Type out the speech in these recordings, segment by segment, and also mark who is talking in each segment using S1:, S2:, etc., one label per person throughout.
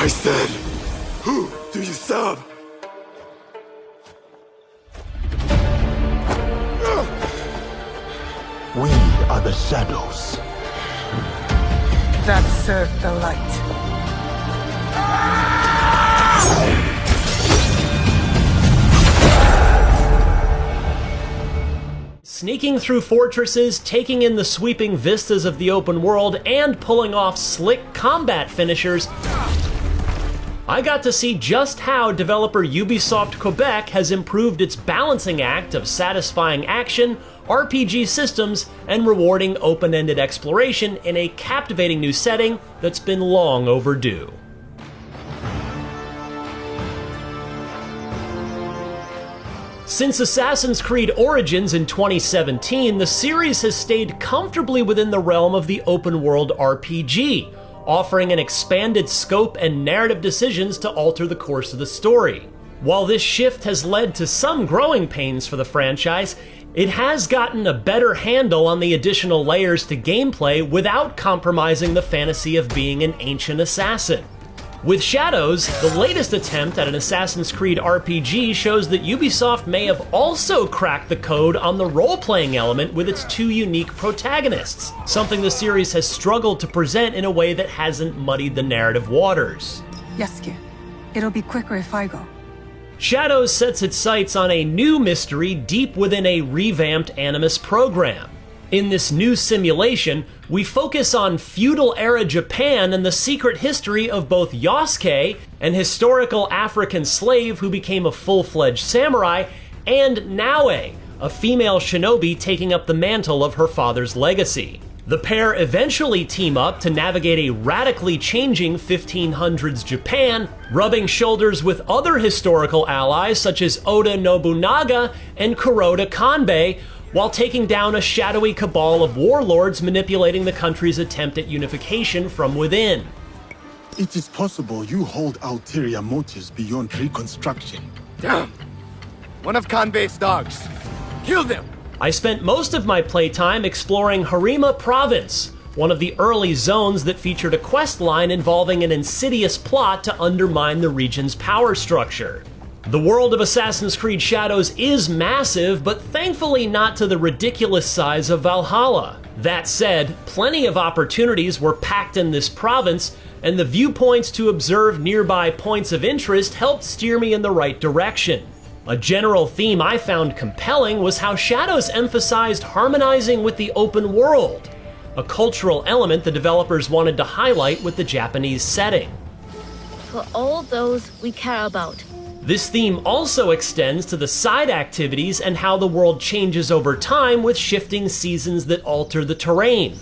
S1: I said, who do you serve?
S2: We are the shadows.
S3: That serve the light.
S4: Sneaking through fortresses, taking in the sweeping vistas of the open world, and pulling off slick combat finishers, I got to see just how developer Ubisoft Quebec has improved its balancing act of satisfying action, RPG systems, and rewarding open-ended exploration in a captivating new setting that's been long overdue. Since Assassin's Creed Origins in 2017, the series has stayed comfortably within the realm of the open-world RPG, offering an expanded scope and narrative decisions to alter the course of the story. While this shift has led to some growing pains for the franchise, it has gotten a better handle on the additional layers to gameplay without compromising the fantasy of being an ancient assassin. With Shadows, the latest attempt at an Assassin's Creed RPG shows that Ubisoft may have also cracked the code on the role-playing element with its two unique protagonists, something the series has struggled to present in a way that hasn't muddied the narrative waters.
S3: Yes, kid. It'll be quicker if I go.
S4: Shadows sets its sights on a new mystery deep within a revamped Animus program. In this new simulation, we focus on feudal-era Japan and the secret history of both Yasuke, an historical African slave who became a full-fledged samurai, and Naue, a female shinobi taking up the mantle of her father's legacy. The pair eventually team up to navigate a radically changing 1500s Japan, rubbing shoulders with other historical allies such as Oda Nobunaga and Kuroda Kanbei, while taking down a shadowy cabal of warlords manipulating the country's attempt at unification from within.
S2: It is possible you hold ulterior motives beyond reconstruction.
S1: Damn! One of Kanbei's dogs. Kill them!
S4: I spent most of my playtime exploring Harima Province, one of the early zones that featured a quest line involving an insidious plot to undermine the region's power structure. The world of Assassin's Creed Shadows is massive, but thankfully not to the ridiculous size of Valhalla. That said, plenty of opportunities were packed in this province, and the viewpoints to observe nearby points of interest helped steer me in the right direction. A general theme I found compelling was how Shadows emphasized harmonizing with the open world, a cultural element the developers wanted to highlight with the Japanese setting.
S5: For all those we care about.
S4: This theme also extends to the side activities and how the world changes over time with shifting seasons that alter the terrain.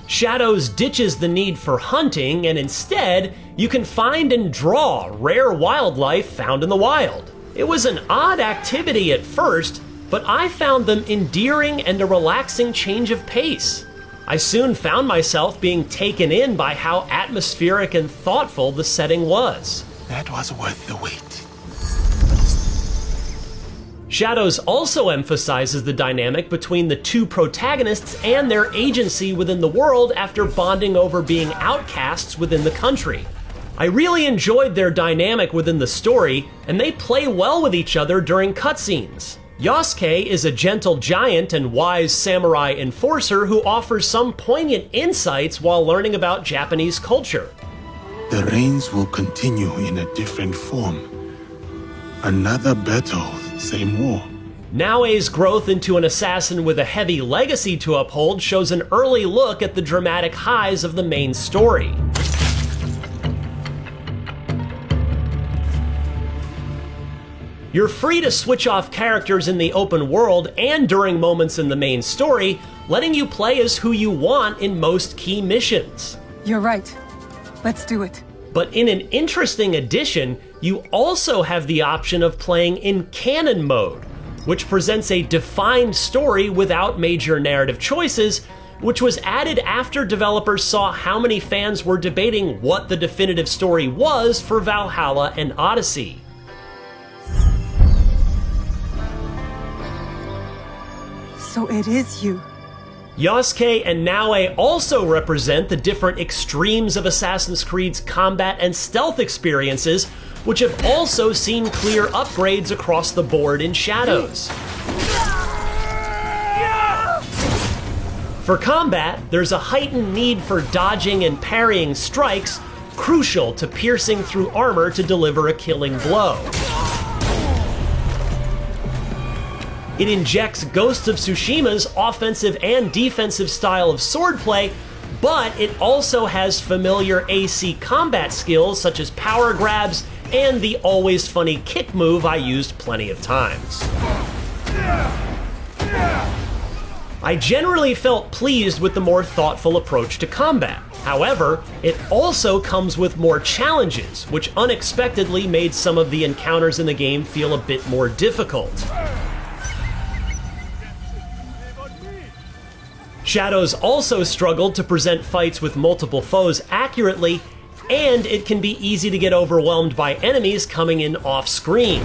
S4: Shadows ditches the need for hunting, and instead, you can find and draw rare wildlife found in the wild. It was an odd activity at first, but I found them endearing and a relaxing change of pace. I soon found myself being taken in by how atmospheric and thoughtful the setting was.
S2: That was worth the wait.
S4: Shadows also emphasizes the dynamic between the two protagonists and their agency within the world after bonding over being outcasts within the country. I really enjoyed their dynamic within the story, and they play well with each other during cutscenes. Yasuke is a gentle giant and wise samurai enforcer who offers some poignant insights while learning about Japanese culture.
S2: The reigns will continue in a different form. Another battle, same war.
S4: Naue's growth into an assassin with a heavy legacy to uphold shows an early look at the dramatic highs of the main story. You're free to switch off characters in the open world and during moments in the main story, letting you play as who you want in most key missions.
S3: You're right. Let's do it.
S4: But in an interesting addition, you also have the option of playing in canon mode, which presents a defined story without major narrative choices, which was added after developers saw how many fans were debating what the definitive story was for Valhalla and Odyssey.
S3: So it is you.
S4: Yasuke and Naoe also represent the different extremes of Assassin's Creed's combat and stealth experiences, which have also seen clear upgrades across the board in Shadows. For combat, there's a heightened need for dodging and parrying strikes, crucial to piercing through armor to deliver a killing blow. It injects Ghost of Tsushima's offensive and defensive style of swordplay, but it also has familiar AC combat skills such as power grabs and the always funny kick move I used plenty of times. I generally felt pleased with the more thoughtful approach to combat. However, it also comes with more challenges, which unexpectedly made some of the encounters in the game feel a bit more difficult. Shadows also struggled to present fights with multiple foes accurately, and it can be easy to get overwhelmed by enemies coming in off-screen.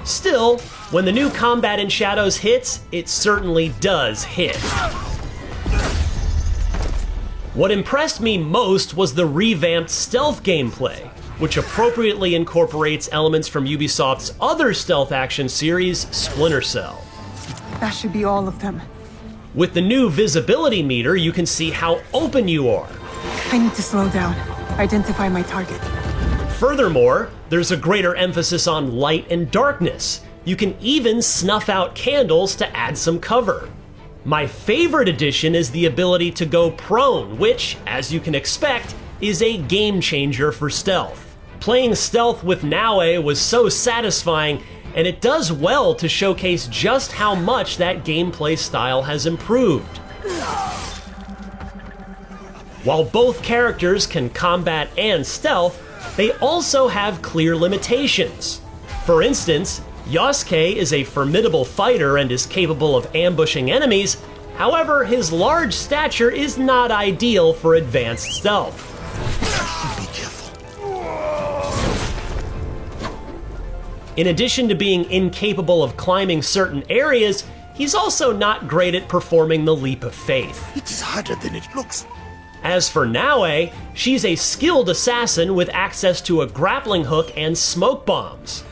S4: Still, when the new combat in Shadows hits, it certainly does hit. What impressed me most was the revamped stealth gameplay, which appropriately incorporates elements from Ubisoft's other stealth action series, Splinter Cell.
S3: That should be all of them.
S4: With the new visibility meter, you can see how open you are.
S3: I need to slow down, identify my target.
S4: Furthermore, there's a greater emphasis on light and darkness. You can even snuff out candles to add some cover. My favorite addition is the ability to go prone, which, as you can expect, is a game changer for stealth. Playing stealth with Naoe was so satisfying, and it does well to showcase just how much that gameplay style has improved. While both characters can combat and stealth, they also have clear limitations. For instance, Yasuke is a formidable fighter and is capable of ambushing enemies. However, his large stature is not ideal for advanced stealth.
S2: Be careful.
S4: In addition to being incapable of climbing certain areas, he's also not great at performing the leap of faith.
S2: It is harder than it looks.
S4: As for Naoe, she's a skilled assassin with access to a grappling hook and smoke bombs.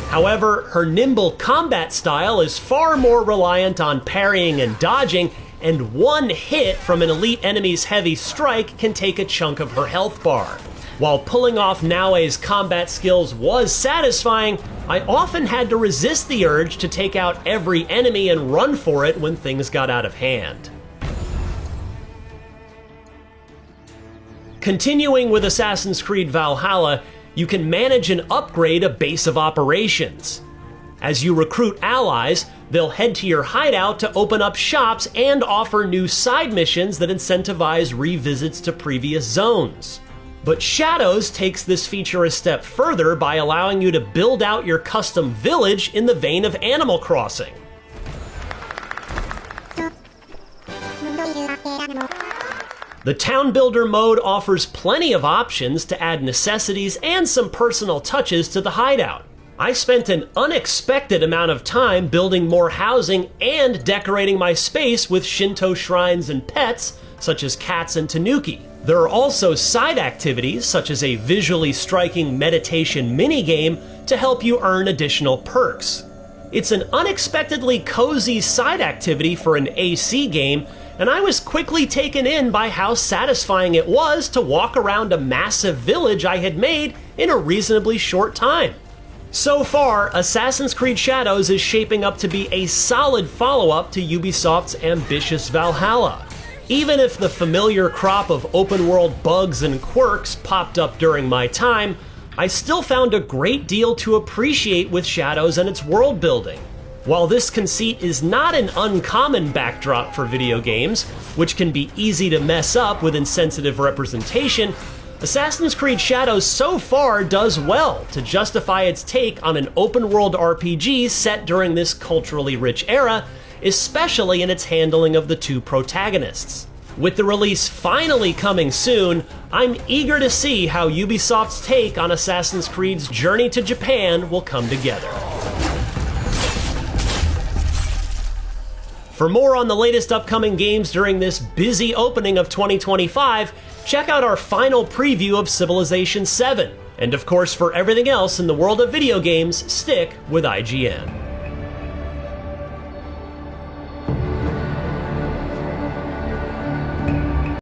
S4: However, her nimble combat style is far more reliant on parrying and dodging, and one hit from an elite enemy's heavy strike can take a chunk of her health bar. While pulling off Naoe's combat skills was satisfying, I often had to resist the urge to take out every enemy and run for it when things got out of hand. Continuing with Assassin's Creed Valhalla, you can manage and upgrade a base of operations. As you recruit allies, they'll head to your hideout to open up shops and offer new side missions that incentivize revisits to previous zones. But Shadows takes this feature a step further by allowing you to build out your custom village in the vein of Animal Crossing. The Town Builder mode offers plenty of options to add necessities and some personal touches to the hideout. I spent an unexpected amount of time building more housing and decorating my space with Shinto shrines and pets, such as cats and tanuki. There are also side activities, such as a visually striking meditation minigame, to help you earn additional perks. It's an unexpectedly cozy side activity for an AC game, and I was quickly taken in by how satisfying it was to walk around a massive village I had made in a reasonably short time. So far, Assassin's Creed Shadows is shaping up to be a solid follow-up to Ubisoft's ambitious Valhalla. Even if the familiar crop of open-world bugs and quirks popped up during my time, I still found a great deal to appreciate with Shadows and its world building. While this conceit is not an uncommon backdrop for video games, which can be easy to mess up with insensitive representation, Assassin's Creed Shadows so far does well to justify its take on an open-world RPG set during this culturally rich era, especially in its handling of the two protagonists. With the release finally coming soon, I'm eager to see how Ubisoft's take on Assassin's Creed's journey to Japan will come together. For more on the latest upcoming games during this busy opening of 2025, check out our final preview of Civilization VII. And of course, for everything else in the world of video games, stick with IGN.